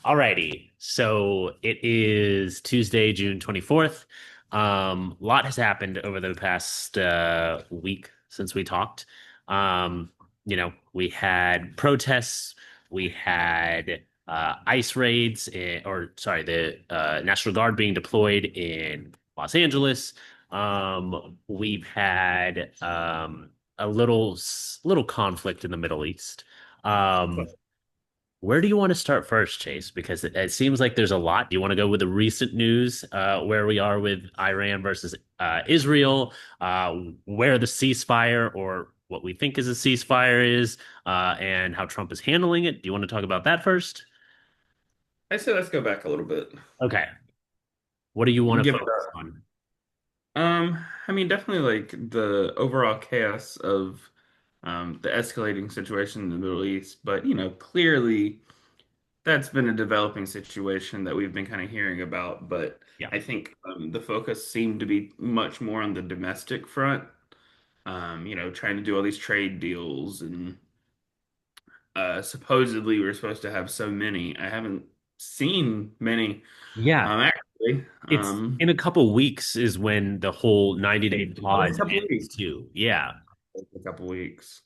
Alrighty. So it is Tuesday, June 24th. A lot has happened over the past week since we talked. Um, we had protests, we had ICE raids, or sorry, the National Guard being deployed in Los Angeles. We've had a little conflict in the Middle East. Um, where do you want to start first, Chase? Because it seems like there's a lot. Do you want to go with the recent news, where we are with Iran versus Israel, where the ceasefire or what we think is a ceasefire is, and how Trump is handling it? Do you want to talk about that first? I say let's go back a little bit. Okay. What do you want to Give focus on? I mean, definitely like the overall chaos of the escalating situation in the Middle East, but clearly that's been a developing situation that we've been kind of hearing about. But Yeah. I think the focus seemed to be much more on the domestic front. Trying to do all these trade deals and supposedly we're supposed to have so many. I haven't seen many Yeah. actually. It's in a couple weeks is when the whole 90-day Oh, it's a pause couple ends weeks. too. Yeah. A couple weeks.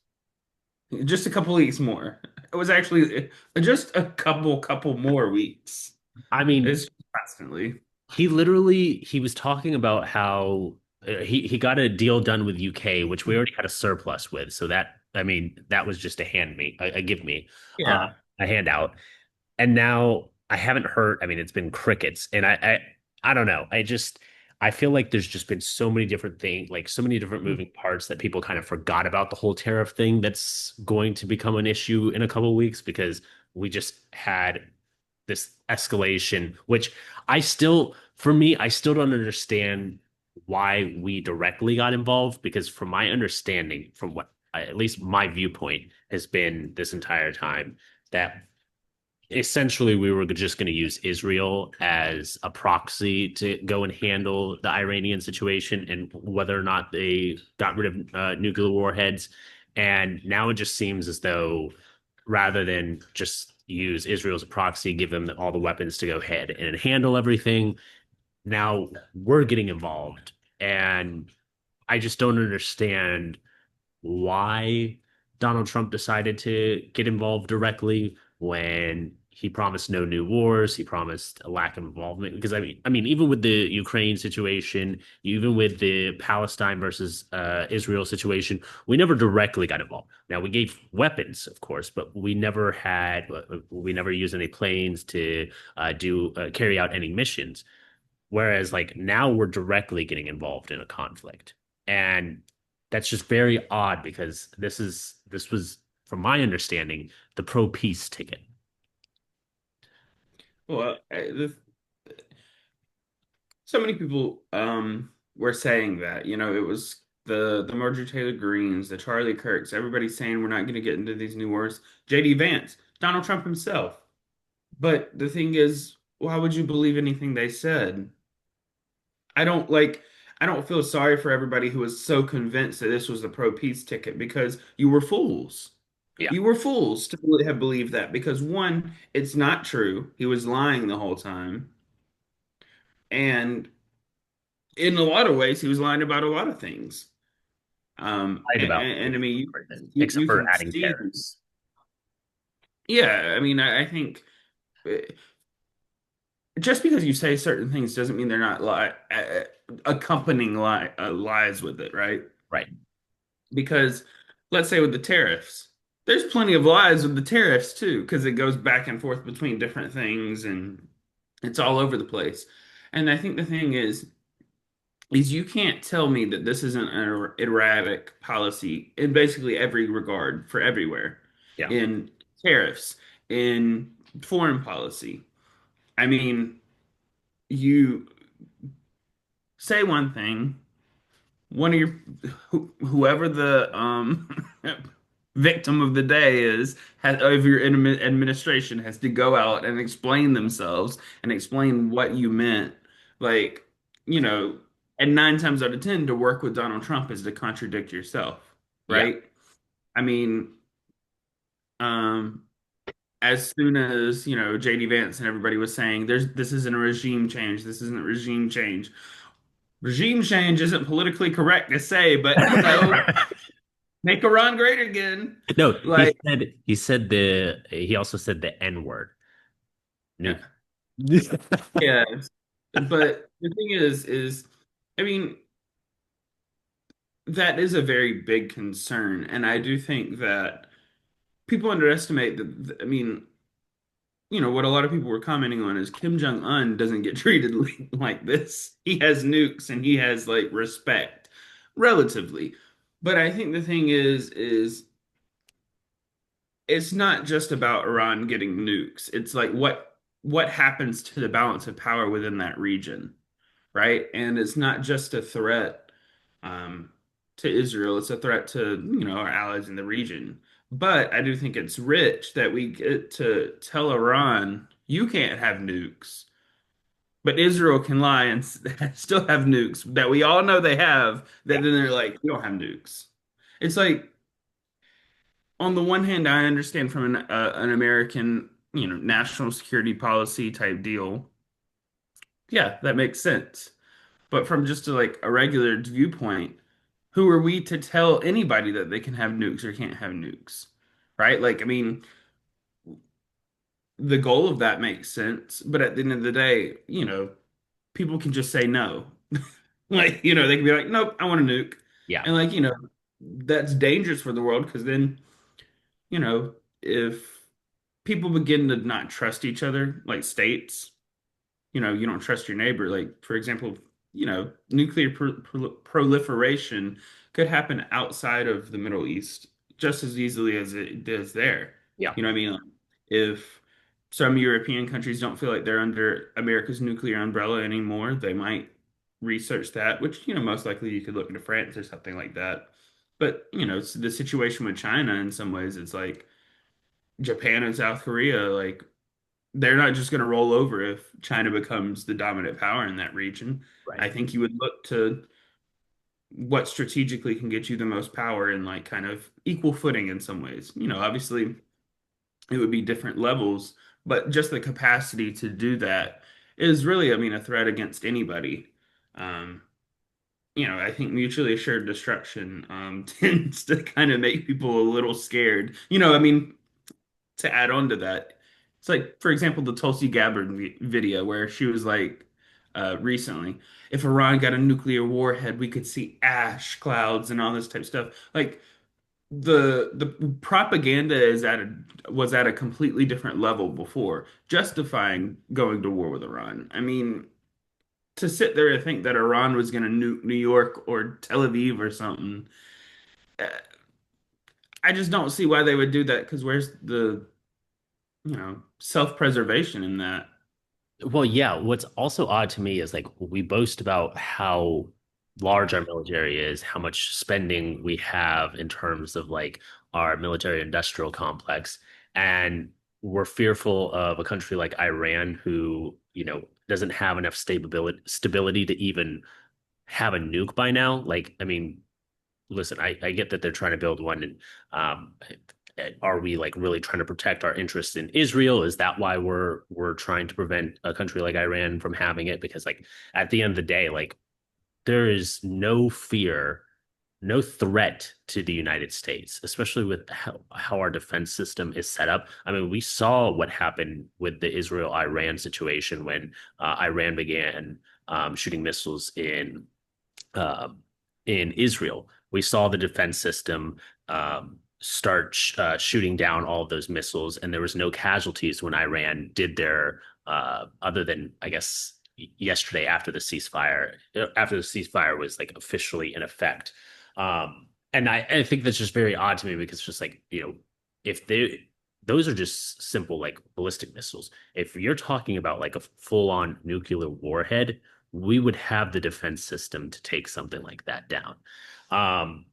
Just a couple weeks more. It was actually just a couple more weeks. I mean, It's constantly. he was talking about how he got a deal done with UK, which we already had a surplus with. So that I mean that was just a give me, uh, Yeah. a handout. And now I haven't heard. I mean, it's been crickets, and I don't know. I feel like there's just been so many different things, like so many different moving parts that people kind of forgot about the whole tariff thing that's going to become an issue in a couple of weeks because we just had this escalation, which for me, I still don't understand why we directly got involved because from my understanding, from what at least my viewpoint has been this entire time, that essentially we were just going to use Israel as a proxy to go and handle the Iranian situation and whether or not they got rid of nuclear warheads. And now it just seems as though rather than just use Israel as a proxy, give them all the weapons to go ahead and handle everything, now we're getting involved. And I just don't understand why Donald Trump decided to get involved directly when he promised no new wars, he promised a lack of involvement. Because I mean, even with the Ukraine situation, even with the Palestine versus Israel situation, we never directly got involved. Now we gave weapons, of course, but we never used any planes to do carry out any missions. Whereas like now we're directly getting involved in a conflict. And that's just very odd because this was, from my understanding, the pro peace ticket. Well, so many people were saying that, it was the Marjorie Taylor Greens, the Charlie Kirks, everybody saying we're not going to get into these new wars. JD Vance, Donald Trump himself. But the thing is, why would you believe anything they said? I don't like I don't feel sorry for everybody who was so convinced that this was the pro peace ticket because you were fools. Yeah. You were fools to have believed that because one, it's not true. He was lying the whole time. And in a lot of ways, he was lying about a lot of things. Lied about And I mean, everything you except for can adding see, tariffs. yeah, I mean, I think uh, just because you say certain things doesn't mean they're not accompanying lies with it, right? Right. Because let's say with the tariffs, there's plenty of lies with the tariffs too, because it goes back and forth between different things and it's all over the place. And I think the thing is you can't tell me that this isn't an erratic policy in basically every regard for everywhere, Yeah. in tariffs, in foreign policy. I mean, you say one thing, one of your whoever the victim of the day is of your administration has to go out and explain themselves and explain what you meant, like you know and 9 times out of 10 to work with Donald Trump is to contradict yourself, Yeah. right? I mean, um as soon as, JD Vance and everybody was saying this isn't a regime change, this isn't a regime change. Regime change isn't politically correct to say, but make Iran great again. No, Like, he also said the N word. Nuke. yeah, yeah. But the thing is, I mean, that is a very big concern, and I do think that people underestimate that. I mean, what a lot of people were commenting on is Kim Jong-un doesn't get treated like this. He has nukes and he has like respect, relatively. But I think the thing is it's not just about Iran getting nukes. It's like what happens to the balance of power within that region, right? And it's not just a threat um, to Israel; it's a threat to our allies in the region. But I do think it's rich that we get to tell Iran you can't have nukes, but Israel can lie and still have nukes that we all know they have. That then they're like, we don't have nukes. It's like on the one hand, I understand from an American, national security policy type deal. Yeah, that makes sense. But from just a regular viewpoint, who are we to tell anybody that they can have nukes or can't have nukes? Right? Like, I mean, the goal of that makes sense, but at the end of the day, people can just say no. Like, they can be like, nope, I want a nuke. Yeah. And like, that's dangerous for the world because then, if people begin to not trust each other, like states, you don't trust your neighbor. Like, for example, nuclear proliferation could happen outside of the Middle East just as easily as it does there. Yeah. You know what I mean? Like, if some European countries don't feel like they're under America's nuclear umbrella anymore, they might research that, which, most likely you could look into France or something like that. But, it's the situation with China in some ways, it's like Japan and South Korea, like they're not just going to roll over if China becomes the dominant power in that region. Right. I think you would look to what strategically can get you the most power in like kind of equal footing in some ways. Obviously it would be different levels, but just the capacity to do that is really, I mean, a threat against anybody. Um, I think mutually assured destruction tends to kind of make people a little scared. I mean, to add on to that, it's like, for example, the Tulsi Gabbard video where she was like, recently, if Iran got a nuclear warhead, we could see ash clouds and all this type of stuff. Like the propaganda was at a completely different level before, justifying going to war with Iran. I mean, to sit there and think that Iran was going to nuke New York or Tel Aviv or something, uh, I just don't see why they would do that. Because where's the self-preservation in that. Well, yeah, what's also odd to me is like we boast about how large our military is, how much spending we have in terms of like our military industrial complex, and we're fearful of a country like Iran who, doesn't have enough stability to even have a nuke by now. Like, I mean, listen, I get that they're trying to build one, and um, are we like really trying to protect our interests in Israel? Is that why we're trying to prevent a country like Iran from having it? Because like at the end of the day, like there is no fear, no threat to the United States, especially with how our defense system is set up. I mean, we saw what happened with the Israel-Iran situation when Iran began shooting missiles um, in Israel. We saw the defense system start shooting down all of those missiles, and there was no casualties when Iran did their, other than I guess yesterday after the ceasefire was like officially in effect. And I think that's just very odd to me because it's just like, if those are just simple like ballistic missiles. If you're talking about like a full-on nuclear warhead, we would have the defense system to take something like that down. Um,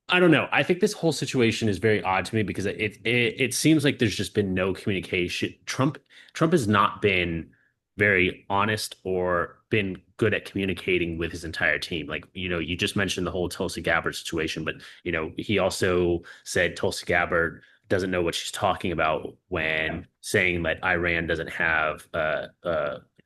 I don't know. I think this whole situation is very odd to me because it seems like there's just been no communication. Trump has not been very honest or been good at communicating with his entire team. Like, you just mentioned the whole Tulsi Gabbard situation, but he also said Tulsi Gabbard doesn't know what she's talking about when saying that Iran doesn't have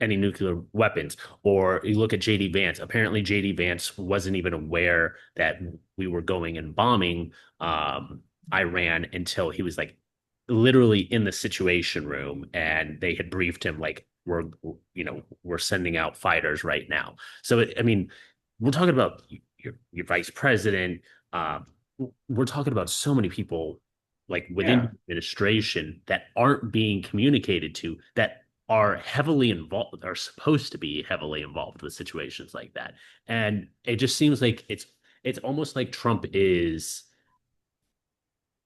any nuclear weapons. Or you look at JD Vance. Apparently, JD Vance wasn't even aware that we were going and bombing Iran until he was like literally in the situation room, and they had briefed him like we're sending out fighters right now. So I mean, we're talking about your vice president. Um, we're talking about so many people like within the Yeah. administration that aren't being communicated to, that are heavily involved, are supposed to be heavily involved with situations like that. And it just seems like it's almost like Trump is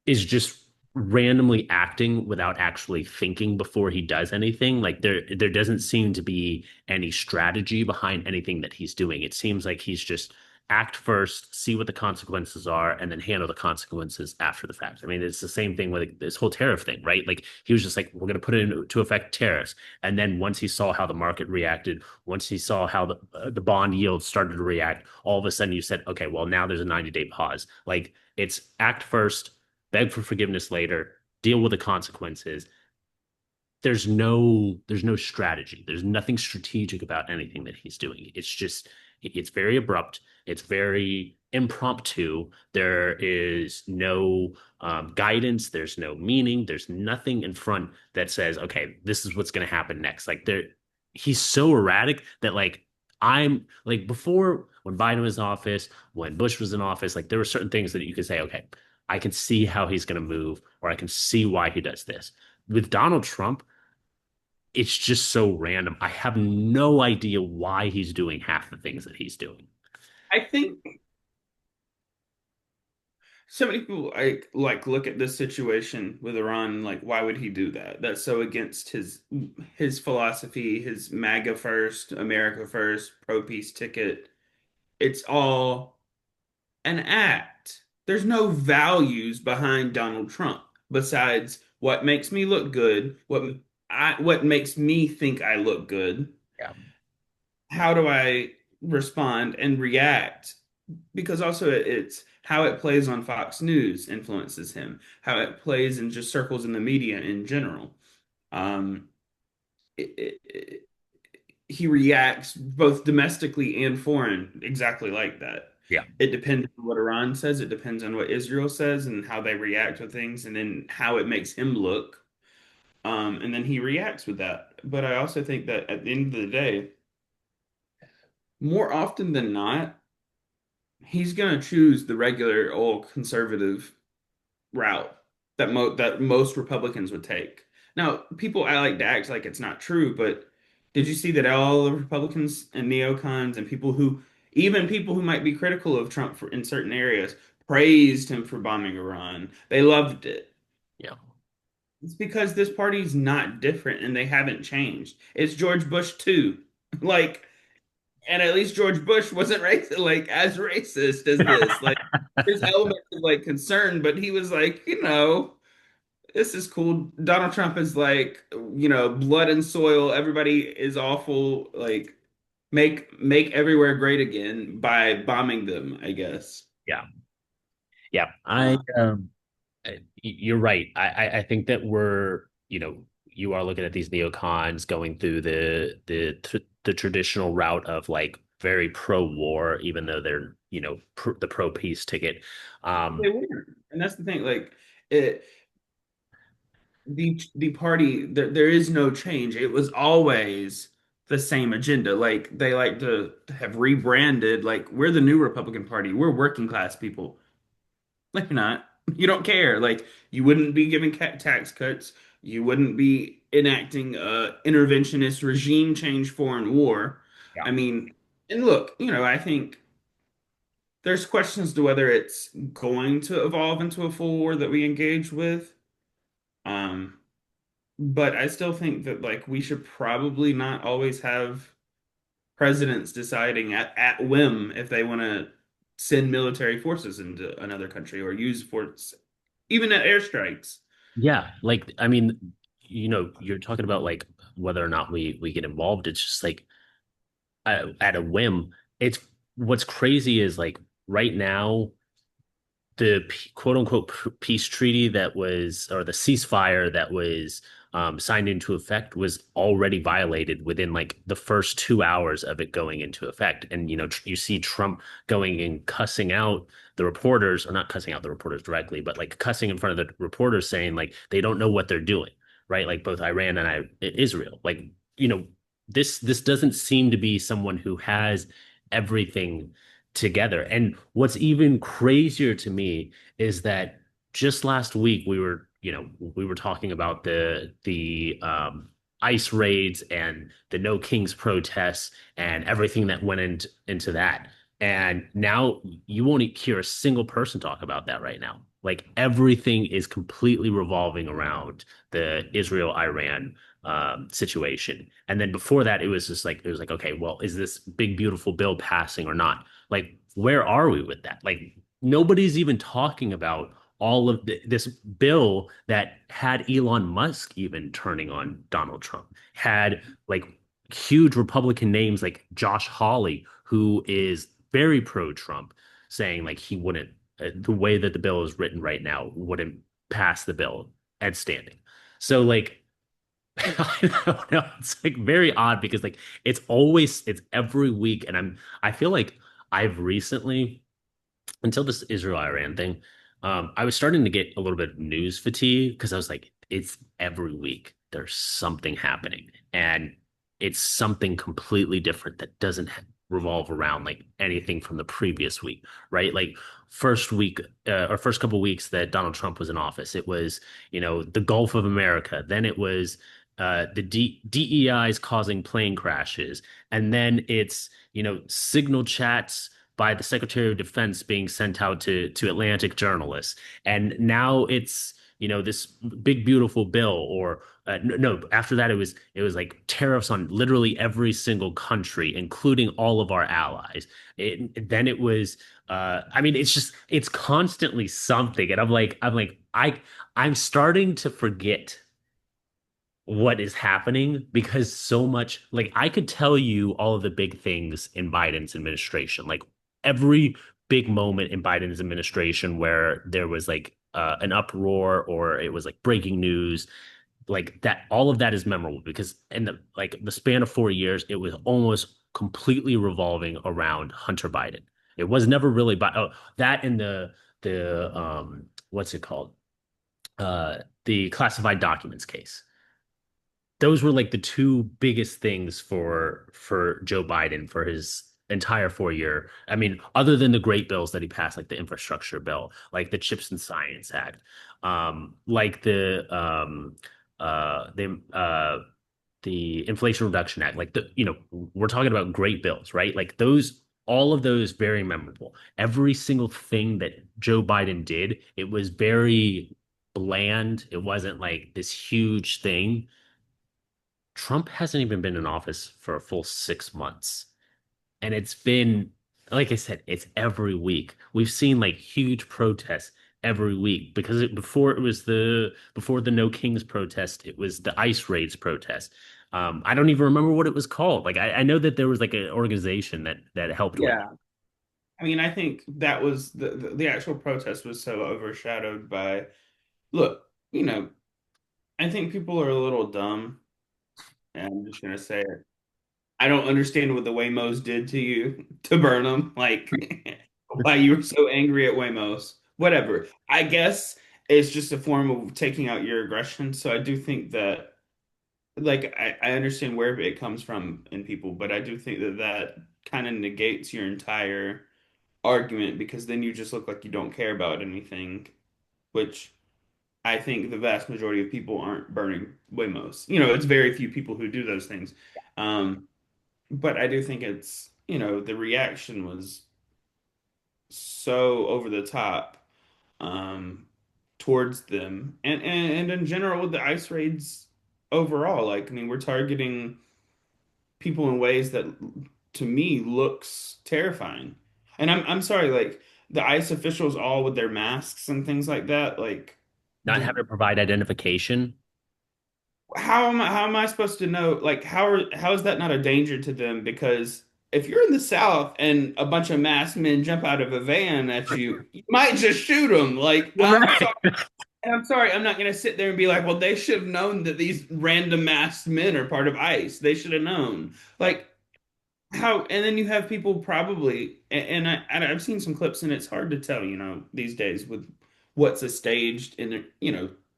just randomly acting without actually thinking before he does anything. Like there doesn't seem to be any strategy behind anything that he's doing. It seems like he's just act first, see what the consequences are, and then handle the consequences after the fact. I mean, it's the same thing with like, this whole tariff thing, right? Like he was just like, we're going to put it into effect tariffs. And then once he saw how the market reacted, once he saw how the bond yield started to react, all of a sudden you said, okay, well, now there's a 90-day pause. Like it's act first, beg for forgiveness later, deal with the consequences. There's no strategy. There's nothing strategic about anything that he's doing. It's very abrupt. It's very impromptu. There is no guidance. There's no meaning. There's nothing in front that says, okay, this is what's going to happen next. Like he's so erratic that like I'm like before when Biden was in office, when Bush was in office, like there were certain things that you could say, okay, I can see how he's going to move, or I can see why he does this. With Donald Trump, it's just so random. I have no idea why he's doing half the things that he's doing. I think so many people like look at this situation with Iran and like, why would he do that? That's so against his philosophy, his MAGA first, America first, pro peace ticket. It's all an act. There's no values behind Donald Trump besides what makes me look good, what makes me think I look good. Yeah. How do I respond and react? Because also it's how it plays on Fox News influences him, how it plays in just circles in the media in general. Um, he reacts both domestically and foreign exactly like that. Yeah. It depends on what Iran says, it depends on what Israel says and how they react to things, and then how it makes him look. And then he reacts with that. But I also think that at the end of the day, more often than not, he's going to choose the regular old conservative route that most Republicans would take. Now, people I like to act like it's not true, but did you see that all the Republicans and neocons and even people who might be critical of Trump in certain areas, praised him for bombing Iran? They loved it. Yeah. It's because this party's not different and they haven't changed. It's George Bush too. Like, and at least George Bush wasn't as racist as this. Like, there's elements of like concern, but he was like, this is cool. Donald Trump is like, blood and soil. Everybody is awful. Like, make everywhere great again by bombing them, I guess. Yeah. Yeah. Uh, You're right. I think that you are looking at these neocons going through the traditional route of like very pro-war, even though they're, the pro-peace ticket. they weren't, and that's the thing. Like, it, the party, there is no change. It was always the same agenda. Like, they like to have rebranded. Like, we're the new Republican Party. We're working class people. Like, you're not. You don't care. Like, you wouldn't be giving tax cuts. You wouldn't be enacting interventionist regime change foreign war. Yeah. I mean, and look, I think there's questions to whether it's going to evolve into a full war that we engage with. Um, but I still think that like we should probably not always have presidents deciding at whim if they want to send military forces into another country or use force, even at airstrikes. Yeah. Like, I mean, you're talking about like whether or not we get involved. It's just like at a whim. It's what's crazy is like right now the quote unquote peace treaty that was, or the ceasefire that was signed into effect was already violated within like the first 2 hours of it going into effect. And, you see Trump going and cussing out the reporters, or not cussing out the reporters directly, but like cussing in front of the reporters saying like they don't know what they're doing, right? Like both Iran and Israel. Like, you know, this doesn't seem to be someone who has everything together. And what's even crazier to me is that just last week we were talking about the ICE raids and the No Kings protests and everything that went into that. And now you won't hear a single person talk about that right now. Like everything is completely revolving around the Israel-Iran situation. And then before that, it was like, okay, well, is this big beautiful bill passing or not? Like, where are we with that? Like, nobody's even talking about all of this bill that had Elon Musk even turning on Donald Trump, had like huge Republican names like Josh Hawley, who is very pro-Trump, saying like he wouldn't, the way that the bill is written right now, wouldn't pass the bill as standing. So, like, I don't know. It's like very odd because like it's every week, and I feel like I've recently, until this Israel-Iran thing, I was starting to get a little bit of news fatigue because I was like, it's every week there's something happening, and it's something completely different that doesn't revolve around like anything from the previous week, right? Like first week or first couple weeks that Donald Trump was in office, it was, the Gulf of America. Then it was the DEIs causing plane crashes, and then it's signal chats by the Secretary of Defense being sent out to Atlantic journalists. And now it's, this big beautiful bill, or no, after that it was like tariffs on literally every single country, including all of our allies. Then it was I mean, it's constantly something. And I'm starting to forget what is happening because so much, like, I could tell you all of the big things in Biden's administration, like every big moment in Biden's administration where there was like an uproar or it was like breaking news, like that, all of that is memorable because in the span of 4 years it was almost completely revolving around Hunter Biden. It was never really that in the what's it called, the classified documents case. Those were like the two biggest things for Joe Biden for his entire 4 year. I mean, other than the great bills that he passed, like the infrastructure bill, like the Chips and Science Act, like the Inflation Reduction Act, like we're talking about great bills, right? Like those, all of those very memorable. Every single thing that Joe Biden did, it was very bland. It wasn't like this huge thing. Trump hasn't even been in office for a full 6 months. And it's been, like I said, it's every week. We've seen like huge protests every week because before the No Kings protest, it was the ICE raids protest. I don't even remember what it was called. Like I know that there was like an organization that helped with it. Yeah. I mean, I think that was the actual protest was so overshadowed by, look, I think people are a little dumb, and I'm just gonna say it. I don't understand what the Waymos did to you to burn them, like why you were so angry at Waymos. Whatever. I guess it's just a form of taking out your aggression. So I do think that, like, I understand where it comes from in people, but I do think that that kind of negates your entire argument because then you just look like you don't care about anything, which I think the vast majority of people aren't burning Waymos. It's very few people who do those things. Um, but I do think it's, the reaction was so over the top um, towards them, and in general with the ICE raids overall. Like, I mean, we're targeting people in ways that, to me, looks terrifying. And I'm sorry, like the ICE officials all with their masks and things like that. Like, Not having to provide identification. how am I supposed to know? Like, how is that not a danger to them? Because if you're in the South and a bunch of masked men jump out of a van at you, you might just shoot them. Like, I'm Right. sorry. And I'm sorry, I'm not going to sit there and be like, well, they should have known that these random masked men are part of ICE. They should have known. Like, how, and then you have people probably, and I've seen some clips and it's hard to tell, these days with what's a staged in,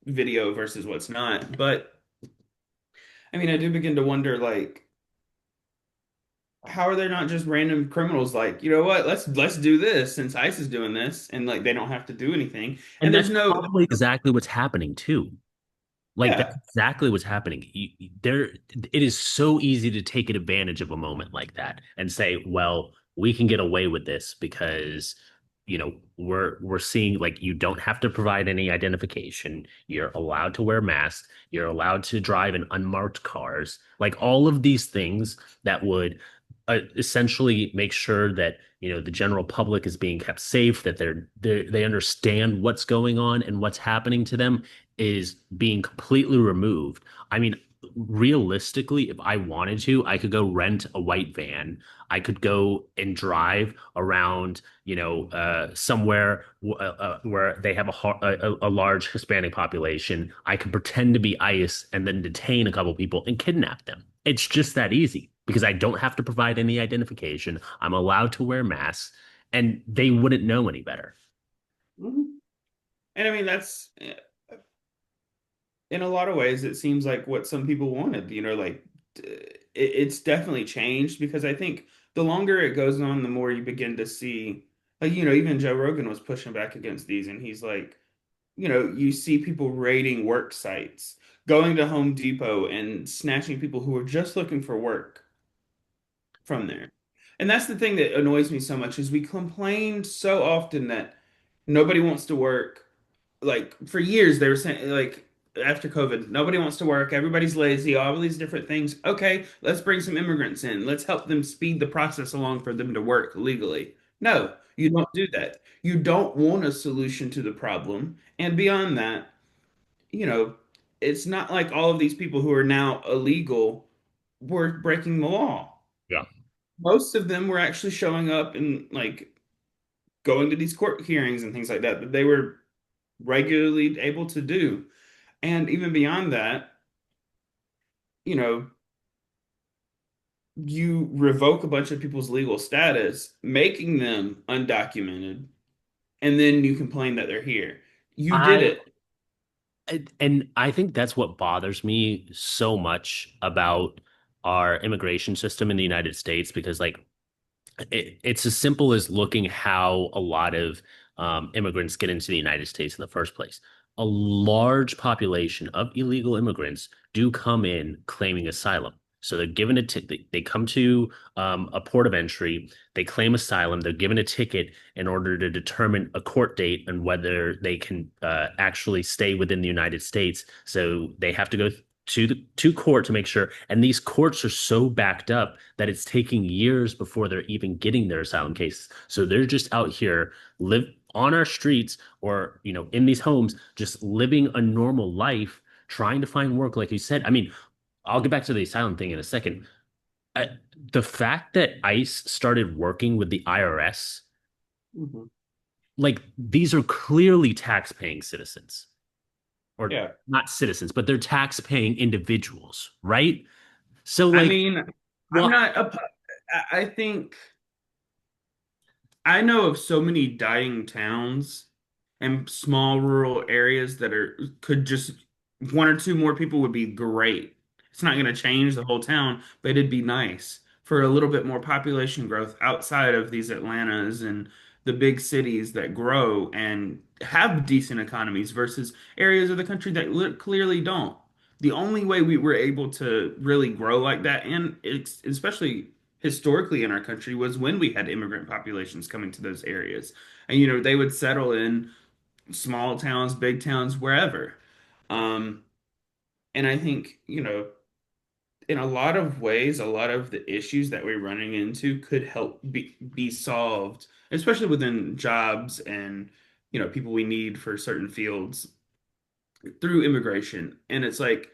video versus what's not. But I mean, I do begin to wonder, like, how are there not just random criminals like, you know what, let's do this since ICE is doing this and like they don't have to do anything. And And there's that's no, probably exactly what's happening too. Like that's yeah. exactly what's happening. There, it is so easy to take advantage of a moment like that and say, "Well, we can get away with this because, we're seeing like you don't have to provide any identification. You're allowed to wear masks. You're allowed to drive in unmarked cars. Like all of these things that would essentially make sure that the general public is being kept safe, that they understand what's going on and what's happening to them." Is being completely removed. I mean, realistically, if I wanted to, I could go rent a white van. I could go and drive around, somewhere where they have a large Hispanic population. I could pretend to be ICE and then detain a couple people and kidnap them. It's just that easy because I don't have to provide any identification. I'm allowed to wear masks, and they wouldn't know any better. Mhm. And I mean, that's in a lot of ways, it seems like what some people wanted, like it's definitely changed because I think the longer it goes on, the more you begin to see, like, even Joe Rogan was pushing back against these, and he's like, you see people raiding work sites, going to Home Depot and snatching people who are just looking for work from there. And that's the thing that annoys me so much is we complain so often that nobody wants to work. Like for years they were saying like after COVID, nobody wants to work, everybody's lazy, all these different things. Okay, let's bring some immigrants in. Let's help them speed the process along for them to work legally. No, you don't do that. You don't want a solution to the problem. And beyond that, you know, it's not like all of these people who are now illegal were breaking the law. Yeah. Most of them were actually showing up and like going to these court hearings and things like that that they were regularly able to do. And even beyond that, you know, you revoke a bunch of people's legal status, making them undocumented, and then you complain that they're here. You did I it. and I think that's what bothers me so much about our immigration system in the United States because like it's as simple as looking how a lot of immigrants get into the United States in the first place. A large population of illegal immigrants do come in claiming asylum. So they're given they come to a port of entry, they claim asylum, they're given a ticket in order to determine a court date and whether they can actually stay within the United States. So they have to go to court to make sure. And these courts are so backed up that it's taking years before they're even getting their asylum cases. So they're just out here live on our streets or in these homes, just living a normal life, trying to find work, like you said. I mean, I'll get back to the asylum thing in a second. I, the fact that ICE started working with the IRS, Mhm. like these are clearly tax-paying citizens, or Yeah. not citizens, but they're tax-paying individuals, right? So I like, mean, I'm what? not, I think I know of so many dying towns and small rural areas that could just one or two more people would be great. It's not going to change the whole town, but it'd be nice for a little bit more population growth outside of these Atlantas and the big cities that grow and have decent economies versus areas of the country that clearly don't. The only way we were able to really grow like that, and especially historically in our country, was when we had immigrant populations coming to those areas. And, they would settle in small towns, big towns, wherever. Um, and I think, in a lot of ways, a lot of the issues that we're running into could help be solved, especially within jobs and, people we need for certain fields through immigration. And it's like,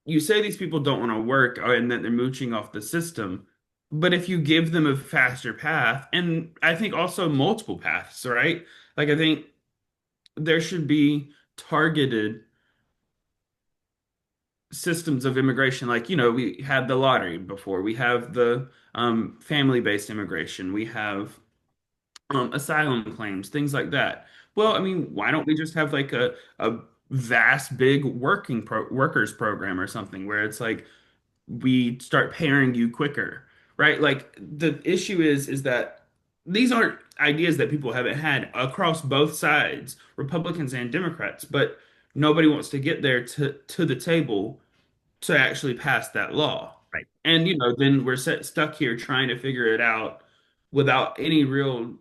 you say these people don't want to work and that they're mooching off the system. But if you give them a faster path, and I think also multiple paths, right? Like I think there should be targeted systems of immigration. Like, we had the lottery before, we have the family-based immigration, we have asylum claims, things like that. Well, I mean, why don't we just have like a vast, big workers program or something where it's like we start pairing you quicker, right? Like the issue is that these aren't ideas that people haven't had across both sides, Republicans and Democrats, but nobody wants to get there to the table to actually pass that law. Right. And then we're stuck here trying to figure it out without any real,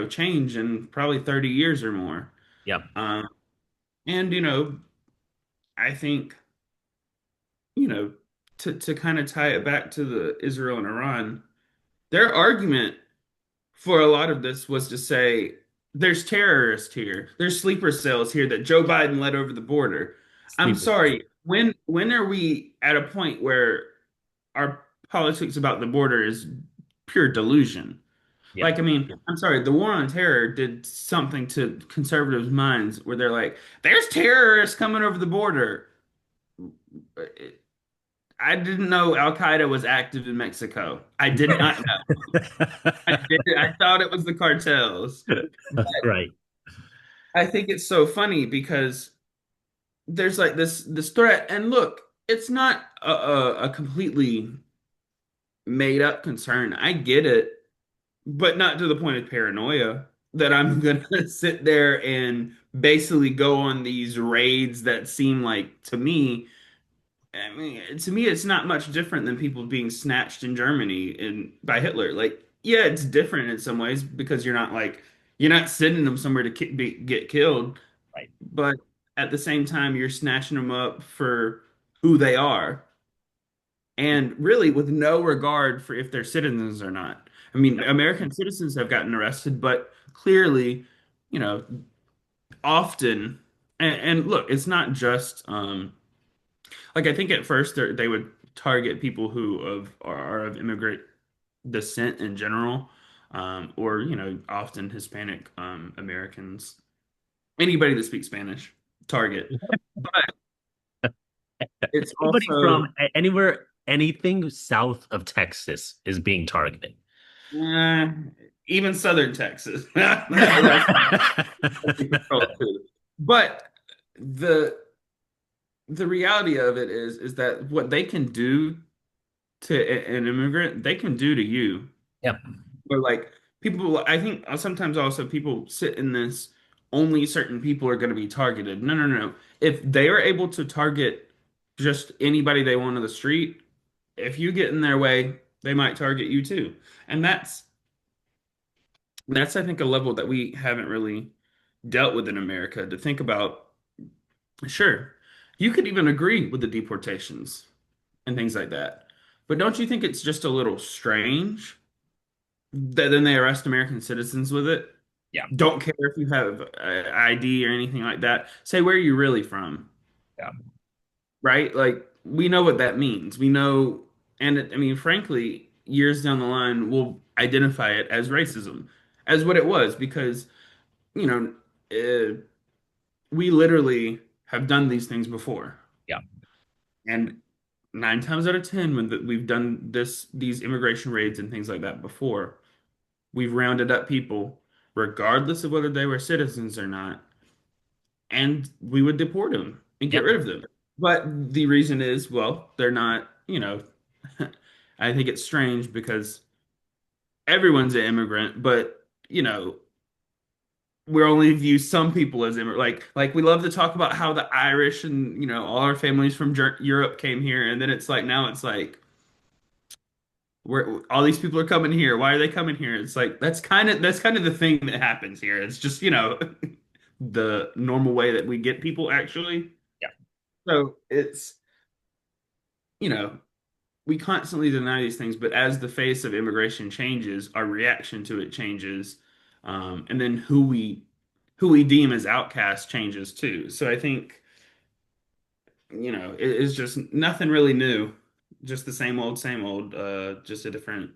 change in probably 30 years or more. Yep. Um, and I think, to kind of tie it back to the Israel and Iran, their argument for a lot of this was to say there's terrorists here, there's sleeper cells here that Joe Biden led over the border. I'm Sleeper. sorry, when are we at a point where our politics about the border is pure delusion? Yep. Like, I mean, I'm sorry, the war on terror did something to conservatives' minds where they're like, there's terrorists coming over the border. I didn't know Al Qaeda was active in Mexico. I did not know. I thought it was the cartels. Right. I think it's so funny because there's like this threat, and look, it's not a completely made up concern. I get it, but not to the point of paranoia that I'm gonna sit there and basically go on these raids that seem like I mean, to me, it's not much different than people being snatched in Germany by Hitler. Like, yeah, it's different in some ways because you're not sending them somewhere to get killed, Right. but at the same time, you're snatching them up for who they are, and really with no regard for if they're citizens or not. I mean, Yep. American citizens have gotten arrested, but clearly, you know, often, and look, it's not just like I think at first they would target people who are of immigrant descent in general, or often Hispanic Americans, anybody that speaks Spanish, target. But it's Anybody from also anywhere, anything south of Texas is being targeted. eh, even Southern Texas. That's controlled too. But the the reality of it is that what they can do to an immigrant, they can do to you. Yep. But like people, I think sometimes also people sit in this only certain people are going to be targeted. No, no, no, no. If they are able to target just anybody they want on the street, if you get in their way, they might target you too. And that's I think a level that we haven't really dealt with in America to think about. Sure, you could even agree with the deportations and things like that. But don't you think it's just a little strange that then they arrest American citizens with it? Yeah. Don't care if you have ID or anything like that. Say where are you really from, Yeah. right? Like we know what that means. We know, and I mean, frankly, years down the line, we'll identify it as racism, as what it was, because you know, we literally have done these things before, Yeah. and 9 times out of 10, when we've done these immigration raids and things like that before, we've rounded up people, regardless of whether they were citizens or not, and we would deport them and get Yep. rid of them. But the reason is, well, they're not, I think it's strange because everyone's an immigrant, but, we only view some people as immigrant. Like we love to talk about how the Irish and, all our families from Europe came here. And then it's like, now it's like, where all these people are coming here. Why are they coming here? It's like that's kind of the thing that happens here. It's just, the normal way that we get people actually. Yeah. So it's, you know, we constantly deny these things, but as the face of immigration changes, our reaction to it changes. And then who we deem as outcasts changes too. So I think, it's just nothing really new. Just the same old, just a different.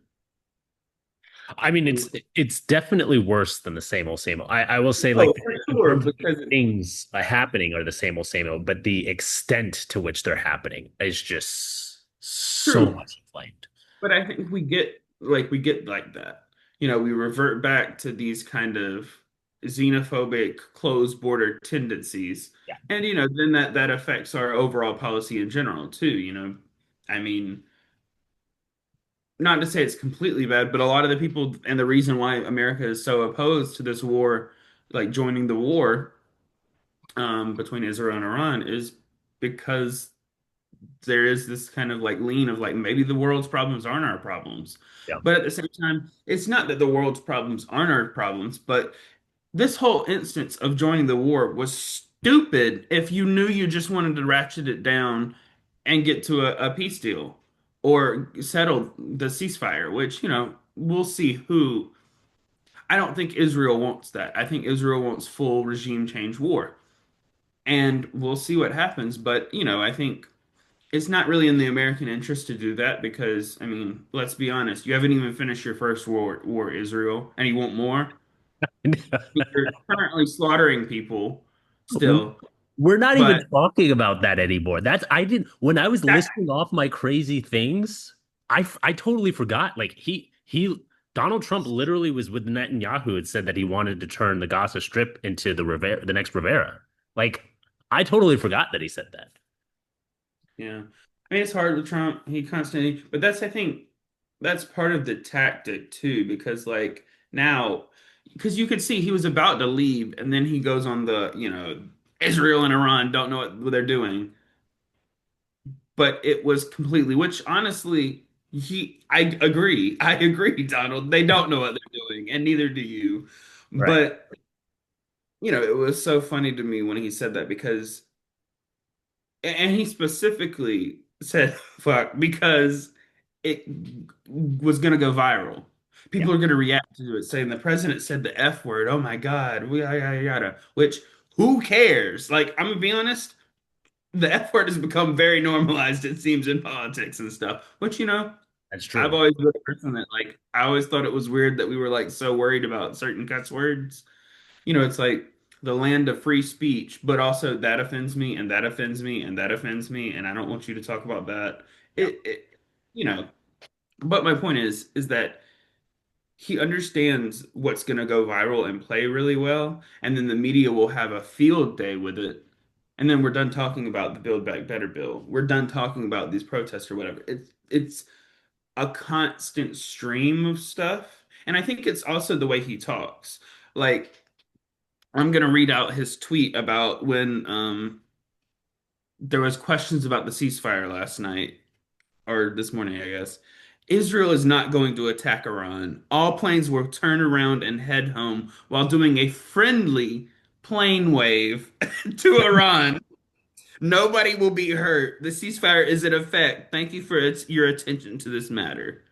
I mean, it's definitely worse than the same old same old. I will say, Oh, like, for in sure, terms of the because things happening are the same old, but the extent to which they're happening is just so true. much inflamed. But I think we get like that. You know, we revert back to these kind of xenophobic, closed border tendencies. Yeah. And you know, then that affects our overall policy in general too, you know. I mean, not to say it's completely bad, but a lot of the people and the reason why America is so opposed to this war, like joining the war between Israel and Iran, is because there is this kind of like lean of like maybe the world's problems aren't our problems. Yeah. But at the same time, it's not that the world's problems aren't our problems, but this whole instance of joining the war was stupid if you knew you just wanted to ratchet it down and get to a peace deal or settle the ceasefire, which, you know, we'll see who. I don't think Israel wants that. I think Israel wants full regime change war. And we'll see what happens. But, you know, I think it's not really in the American interest to do that because, I mean, let's be honest, you haven't even finished your first war, Israel, and you want more. You're currently slaughtering people still, We're not even but talking about that anymore. That's I didn't when I was that, listing off my crazy things, I totally forgot. Like he Donald Trump literally was with Netanyahu and said that he wanted to turn the Gaza Strip into the next Rivera. Like I totally forgot that he said that. yeah. I mean, it's hard with Trump. He constantly, but that's, I think, that's part of the tactic too, because like now, because you could see he was about to leave, and then he goes on the, you know, Israel and Iran don't know what they're doing. But it was completely, which honestly, I agree. I agree, Donald. They don't know what they're doing, and neither do you. Right. But, you know, it was so funny to me when he said that because, and he specifically said, fuck, because it was going to go viral. Yeah. People are going to react to it saying the president said the F word. Oh my God. We yada, yada. Which, who cares? Like, I'm going to be honest. The F word has become very normalized, it seems, in politics and stuff. Which, you know, That's I've true. always been a person that like I always thought it was weird that we were like so worried about certain cuss words. You know, it's like the land of free speech, but also that offends me and that offends me and that offends me, and I don't want you to talk about that. Yeah. It you know, but my point is that he understands what's going to go viral and play really well, and then the media will have a field day with it. And then we're done talking about the Build Back Better bill. We're done talking about these protests or whatever. It's a constant stream of stuff. And I think it's also the way he talks. Like I'm gonna read out his tweet about when there was questions about the ceasefire last night or this morning, I guess. Israel is not going to attack Iran. All planes will turn around and head home while doing a friendly plane wave to Iran. Nobody will be hurt. The ceasefire is in effect. Thank you for your attention to this matter.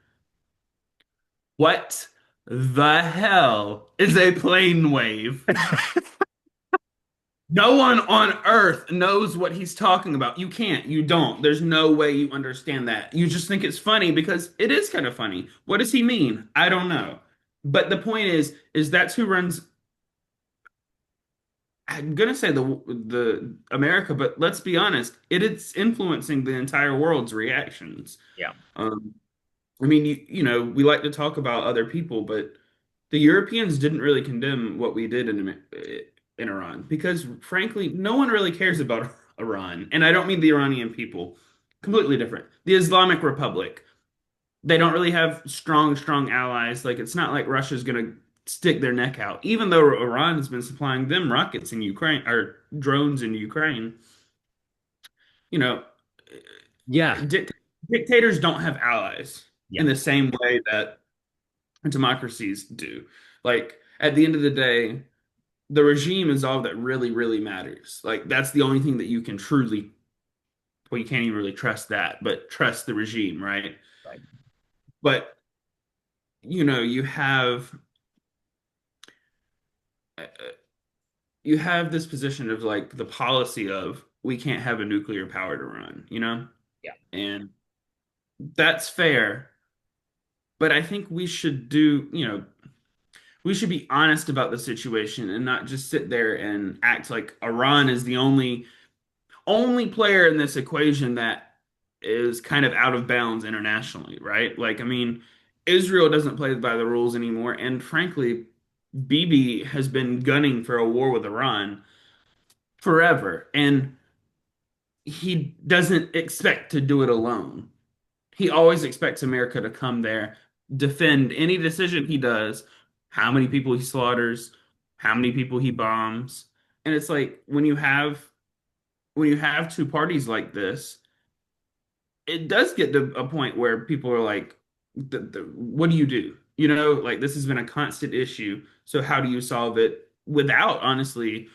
What the hell is a plane wave? No one on earth knows what he's talking about. You can't. You don't. There's no way you understand that. You just think it's funny because it is kind of funny. What does he mean? I don't know. But the point is that's who runs. I'm gonna say the America, but let's be honest, it is influencing the entire world's reactions. Yeah. Um, I mean, you know, we like to talk about other people, but the Europeans didn't really condemn what we did in Iran because, frankly, no one really cares about Iran. And I don't mean the Iranian people. Completely different. The Islamic Republic. They don't really have strong allies. Like, it's not like Russia's gonna stick their neck out, even though Iran has been supplying them rockets in Ukraine or drones in Ukraine. You know, Yeah. dic dictators don't have allies Yeah. in the same way that democracies do. Like at the end of the day, the regime is all that really matters. Like that's the only thing that you can truly, well, you can't even really trust that, but trust the regime, right? Right. But uh, you have this position of like the policy of we can't have a nuclear powered Iran, you know? Yeah. And that's fair, but I think we should do, we should be honest about the situation and not just sit there and act like Iran is the only player in this equation that is kind of out of bounds internationally, right? Like, I mean, Israel doesn't play by the rules anymore, and frankly, Bibi has been gunning for a war with Iran forever, and he doesn't expect to do it alone. He always expects America to come there, defend any decision he does, how many people he slaughters, how many people he bombs. And it's like when you have two parties like this, it does get to a point where people are like, what do you do? Like this has been a constant issue. So how do you solve it without, honestly,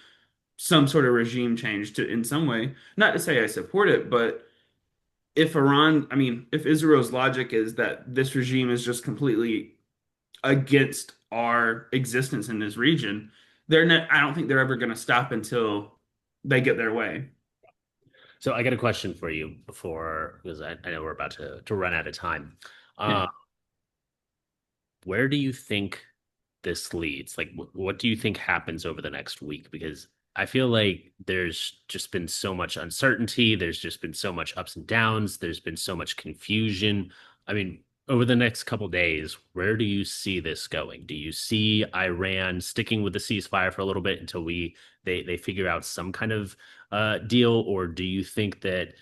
some sort of regime change to in some way? Not to say I support it, but if Iran, I mean, if Israel's logic is that this regime is just completely against our existence in this region, they're not, I don't think they're ever going to stop until they get their way. So I got a question for you before, because I know we're about to run out of time. Yeah. Uh, where do you think this leads? Like, what do you think happens over the next week? Because I feel like there's just been so much uncertainty. There's just been so much ups and downs. There's been so much confusion. I mean, over the next couple days, where do you see this going? Do you see Iran sticking with the ceasefire for a little bit until they figure out some kind of deal, or do you think that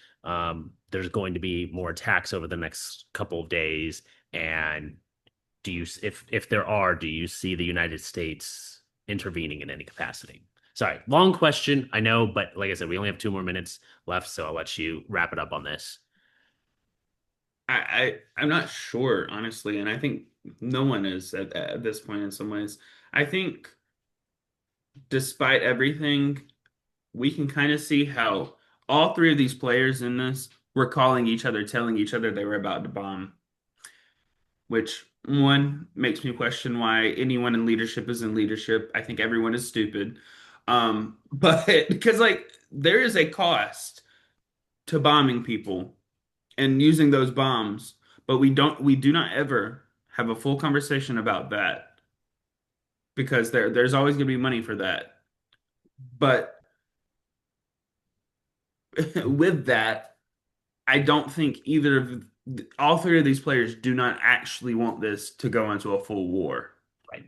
there's going to be more attacks over the next couple of days? And do you, if there are, do you see the United States intervening in any capacity? Sorry, long question, I know, but like I said, we only have 2 more minutes left, so I'll let you wrap it up on this. I'm not sure, honestly, and I think no one is at this point in some ways. I think despite everything, we can kind of see how all three of these players in this were calling each other, telling each other they were about to bomb, which one makes me question why anyone in leadership is in leadership. I think everyone is stupid. But because like there is a cost to bombing people and using those bombs, but we do not ever have a full conversation about that because there's always going to be money for that. But with that, I don't think either of all three of these players do not actually want this to go into a full war. Right.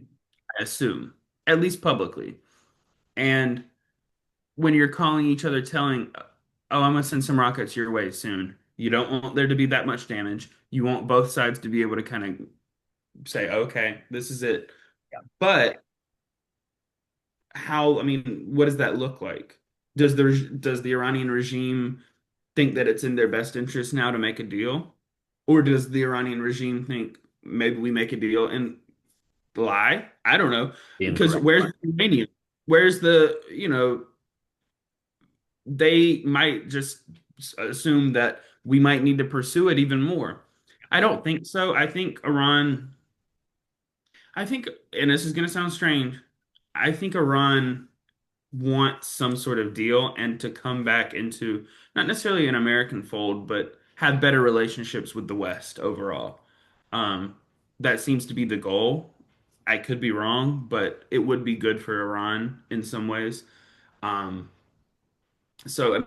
I assume, at least publicly. And when you're calling each other, telling, "Oh, I'm gonna send some rockets your way soon," you don't want there to be that much damage. You want both sides to be able to kind of say, "Okay, this is it." Yeah. But how? I mean, what does that look like? Does the Iranian regime think that it's in their best interest now to make a deal? Or does the Iranian regime think maybe we make a deal and lie? I don't know. Being Because correct. where's the uranium? Where's they might just assume that we might need to pursue it even more. I don't think so. I think, and this is going to sound strange, I think Iran want some sort of deal and to come back into not necessarily an American fold, but have better relationships with the West overall. Um, that seems to be the goal. I could be wrong, but it would be good for Iran in some ways. Um, so